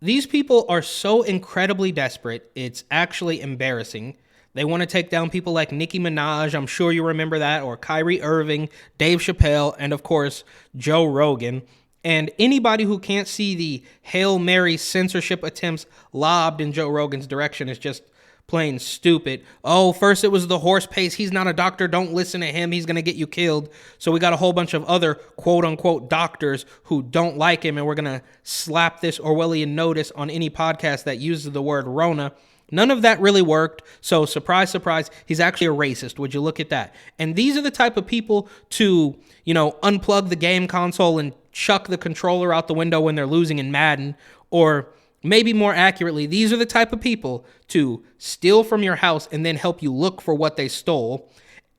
These people are so incredibly desperate, it's actually embarrassing. They want to take down people like Nicki Minaj, I'm sure you remember that, or Kyrie Irving, Dave Chappelle, and of course, Joe Rogan. And anybody who can't see the Hail Mary censorship attempts lobbed in Joe Rogan's direction is just plain stupid. Oh, first it was the horse pace. He's not a doctor. Don't listen to him. He's going to get you killed. So we got a whole bunch of other quote unquote doctors who don't like him. And we're going to slap this Orwellian notice on any podcast that uses the word Rona. None of that really worked. So surprise, surprise, he's actually a racist. Would you look at that? And these are the type of people to, unplug the game console and chuck the controller out the window when they're losing in Madden, or maybe more accurately, these are the type of people to steal from your house and then help you look for what they stole.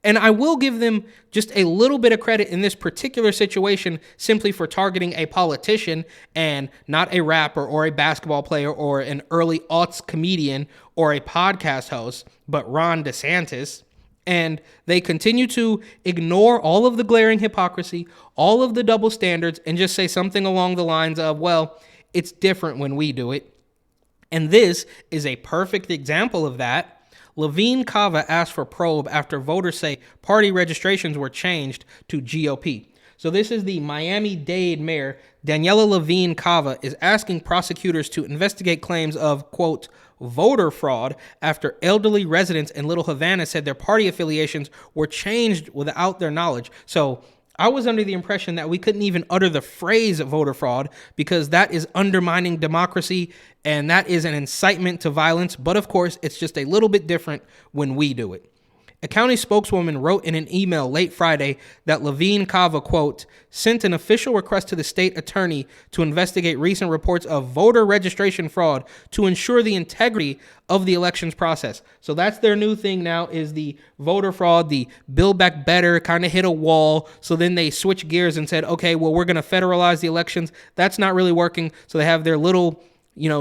And I will give them just a little bit of credit in this particular situation simply for targeting a politician and not a rapper or a basketball player or an early aughts comedian or a podcast host, but Ron DeSantis. And they continue to ignore all of the glaring hypocrisy, all of the double standards, and just say something along the lines of, well, it's different when we do it. And this is a perfect example of that. Levine Cava asked for probe after voters say party registrations were changed to GOP. So this is the Miami-Dade mayor, Daniella Levine Cava, is asking prosecutors to investigate claims of, quote, voter fraud after elderly residents in Little Havana said their party affiliations were changed without their knowledge. So I was under the impression that we couldn't even utter the phrase voter fraud because that is undermining democracy and that is an incitement to violence. But of course, it's just a little bit different when we do it. A county spokeswoman wrote in an email late Friday that Levine Cava, quote, sent an official request to the state attorney to investigate recent reports of voter registration fraud to ensure the integrity of the elections process. So that's their new thing now is the voter fraud, the Build Back Better kind of hit a wall. So then they switched gears and said, okay, well, we're going to federalize the elections. That's not really working. So they have their little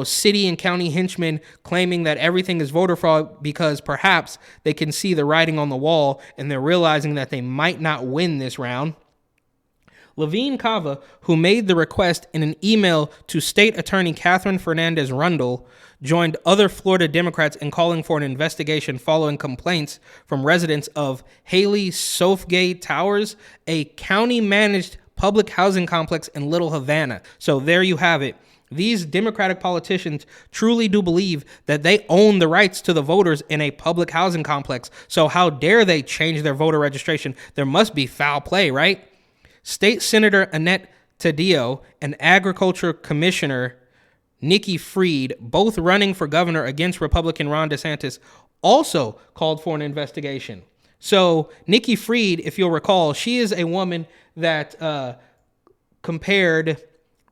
city and county henchmen claiming that everything is voter fraud because perhaps they can see the writing on the wall and they're realizing that they might not win this round. Levine Cava, who made the request in an email to State Attorney Catherine Fernandez Rundle, joined other Florida Democrats in calling for an investigation following complaints from residents of Haley Southgate Towers, a county-managed public housing complex in Little Havana. So there you have it. These Democratic politicians truly do believe that they own the rights to the voters in a public housing complex. So how dare they change their voter registration? There must be foul play, right? State Senator Annette Taddeo and Agriculture Commissioner Nikki Fried, both running for governor against Republican Ron DeSantis, also called for an investigation. So Nikki Fried, if you'll recall, she is a woman that compared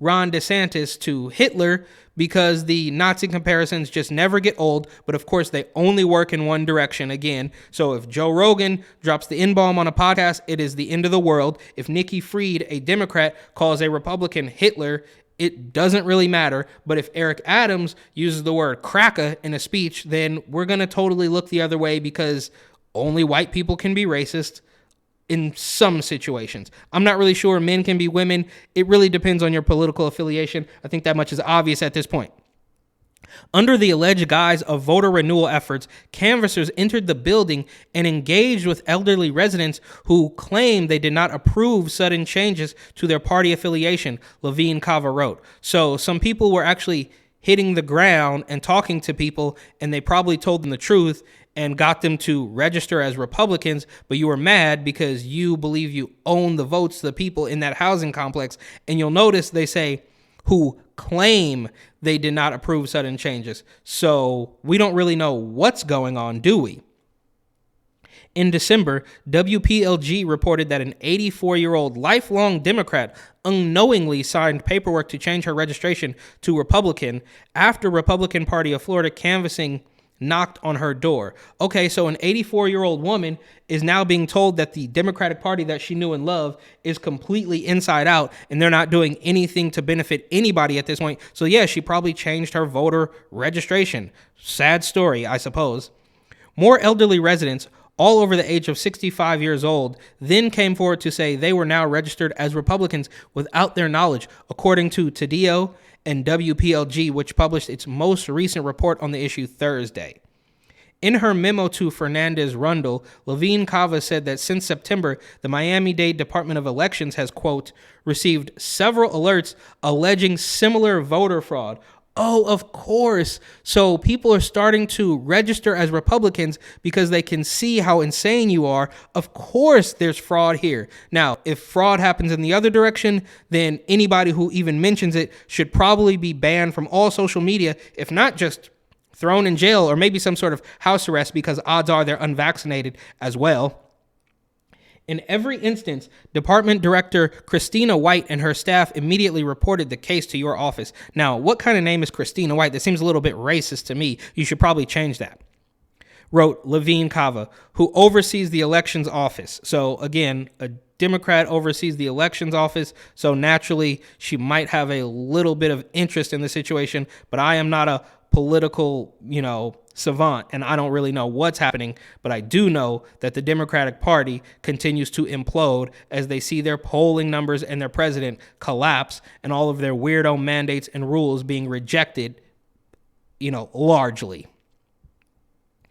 Ron DeSantis to Hitler because the Nazi comparisons just never get old, but of course they only work in one direction again. So if Joe Rogan drops the N-bomb on a podcast, it is the end of the world. If Nikki Fried, a Democrat, calls a Republican Hitler, it doesn't really matter. But if Eric Adams uses the word cracker in a speech, then we're going to totally look the other way because only white people can be racist. In some situations. I'm not really sure men can be women. It really depends on your political affiliation. I think that much is obvious at this point. Under the alleged guise of voter renewal efforts, canvassers entered the building and engaged with elderly residents who claimed they did not approve sudden changes to their party affiliation, Levine Cava wrote. So some people were actually hitting the ground and talking to people, and they probably told them the truth and got them to register as Republicans, but you were mad because you believe you own the votes to the people in that housing complex. And you'll notice they say who claim they did not approve sudden changes. So we don't really know what's going on, do we? In December, WPLG reported that an 84-year-old lifelong Democrat unknowingly signed paperwork to change her registration to Republican after Republican Party of Florida canvassing knocked on her door. Okay, so an 84-year-old woman is now being told that the Democratic Party that she knew and loved is completely inside out and they're not doing anything to benefit anybody at this point. So yeah, she probably changed her voter registration. Sad story, I suppose. More elderly residents, all over the age of 65 years old, then came forward to say they were now registered as Republicans without their knowledge, according to Taddeo and WPLG, which published its most recent report on the issue Thursday. In her memo to Fernandez-Rundle, Levine Cava said that since September, the Miami-Dade Department of Elections has, quote, received several alerts alleging similar voter fraud. Oh, of course. So people are starting to register as Republicans because they can see how insane you are. Of course there's fraud here. Now, if fraud happens in the other direction, then anybody who even mentions it should probably be banned from all social media, if not just thrown in jail or maybe some sort of house arrest, because odds are they're unvaccinated as well. In every instance, Department Director Christina White and her staff immediately reported the case to your office. Now, what kind of name is Christina White? That seems a little bit racist to me. You should probably change that. Wrote Levine Cava, who oversees the elections office. So again, a Democrat oversees the elections office, so naturally she might have a little bit of interest in the situation, but I am not a political, savant, and I don't really know what's happening, but I do know that the Democratic Party continues to implode as they see their polling numbers and their president collapse and all of their weirdo mandates and rules being rejected, largely.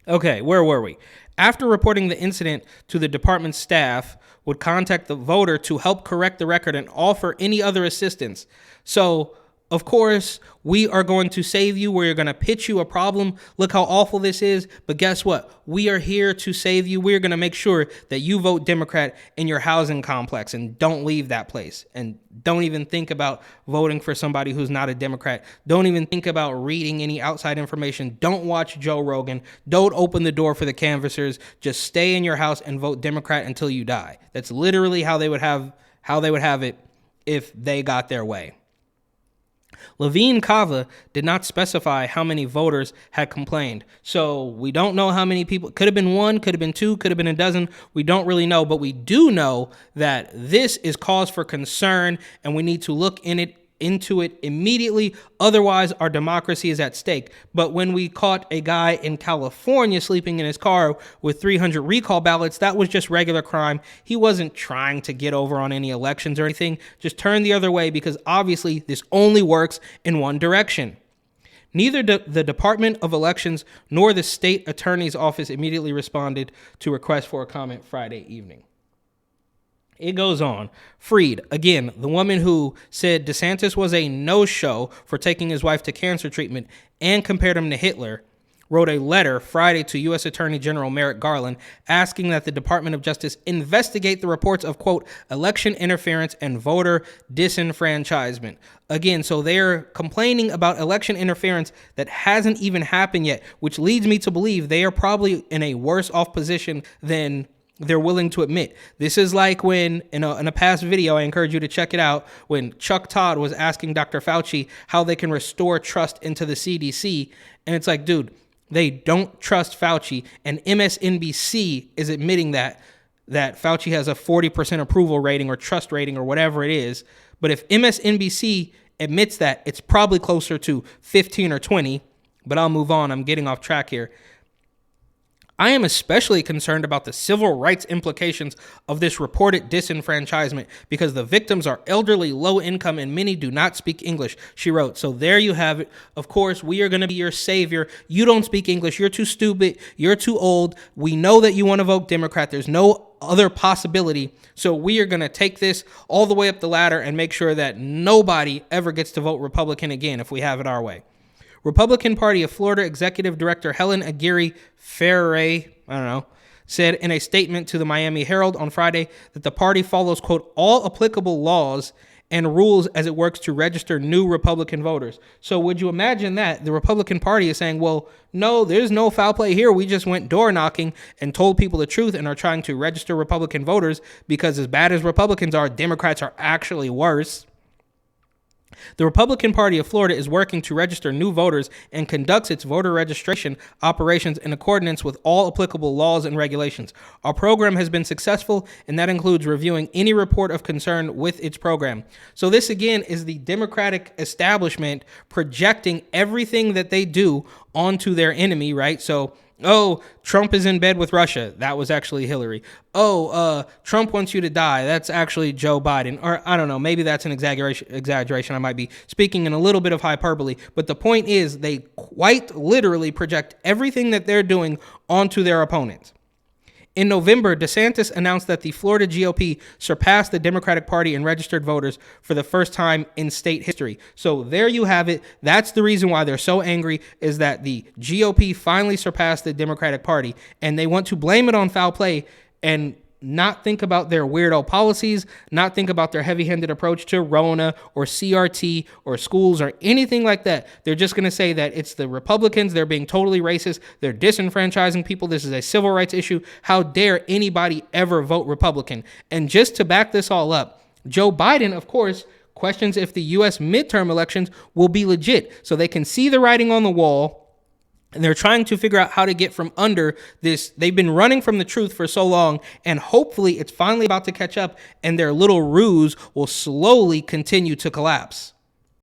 Okay, where were we? After reporting the incident to the department staff, would contact the voter to help correct the record and offer any other assistance. So, of course, we are going to save you. We're going to pitch you a problem. Look how awful this is. But guess what? We are here to save you. We're going to make sure that you vote Democrat in your housing complex and don't leave that place. And don't even think about voting for somebody who's not a Democrat. Don't even think about reading any outside information. Don't watch Joe Rogan. Don't open the door for the canvassers. Just stay in your house and vote Democrat until you die. That's literally how they would have it if they got their way. Levine Cava did not specify how many voters had complained. So we don't know how many people. Could have been one, could have been two, could have been a dozen. We don't really know, but we do know that this is cause for concern and we need to look into it immediately. Otherwise, our democracy is at stake. But when we caught a guy in California sleeping in his car with 300 recall ballots, that was just regular crime. He wasn't trying to get over on any elections or anything. Just turn the other way because obviously this only works in one direction. Neither the Department of Elections nor the state attorney's office immediately responded to requests for a comment Friday evening. It goes on. Freed, again, the woman who said DeSantis was a no-show for taking his wife to cancer treatment and compared him to Hitler, wrote a letter Friday to U.S. Attorney General Merrick Garland asking that the Department of Justice investigate the reports of, quote, election interference and voter disenfranchisement. Again, so they're complaining about election interference that hasn't even happened yet, which leads me to believe they are probably in a worse off position than they're willing to admit. This is like when, in a past video, I encourage you to check it out, when Chuck Todd was asking Dr. Fauci how they can restore trust into the CDC. And it's like, dude, they don't trust Fauci. And MSNBC is admitting that Fauci has a 40% approval rating or trust rating or whatever it is. But if MSNBC admits that, it's probably closer to 15 or 20. But I'll move on. I'm getting off track here. I am especially concerned about the civil rights implications of this reported disenfranchisement because the victims are elderly, low income, and many do not speak English, she wrote. So there you have it. Of course, we are going to be your savior. You don't speak English. You're too stupid. You're too old. We know that you want to vote Democrat. There's no other possibility. So we are going to take this all the way up the ladder and make sure that nobody ever gets to vote Republican again if we have it our way. Republican Party of Florida Executive Director Helen Aguirre Ferre, said in a statement to the Miami Herald on Friday that the party follows, quote, all applicable laws and rules as it works to register new Republican voters. So would you imagine that the Republican Party is saying, well, no, there's no foul play here. We just went door knocking and told people the truth and are trying to register Republican voters because as bad as Republicans are, Democrats are actually worse. The Republican Party of Florida is working to register new voters and conducts its voter registration operations in accordance with all applicable laws and regulations. Our program has been successful, and that includes reviewing any report of concern with its program. So this, again, is the Democratic establishment projecting everything that they do onto their enemy, right? So Oh, Trump is in bed with Russia. That was actually Hillary. Oh, Trump wants you to die. That's actually Joe Biden. Or I don't know, maybe that's an exaggeration. I might be speaking in a little bit of hyperbole. But the point is, they quite literally project everything that they're doing onto their opponents. In November, DeSantis announced that the Florida GOP surpassed the Democratic Party in registered voters for the first time in state history. So there you have it. That's the reason why they're so angry, is that the GOP finally surpassed the Democratic Party, and they want to blame it on foul play and not think about their weirdo policies, not think about their heavy-handed approach to Rona or CRT or schools or anything like that. They're just going to say that it's the Republicans. They're being totally racist. They're disenfranchising people. This is a civil rights issue. How dare anybody ever vote Republican? And just to back this all up, Joe Biden, of course, questions if the U.S. midterm elections will be legit. So they can see the writing on the wall. And they're trying to figure out how to get from under this. They've been running from the truth for so long, and hopefully it's finally about to catch up, and their little ruse will slowly continue to collapse.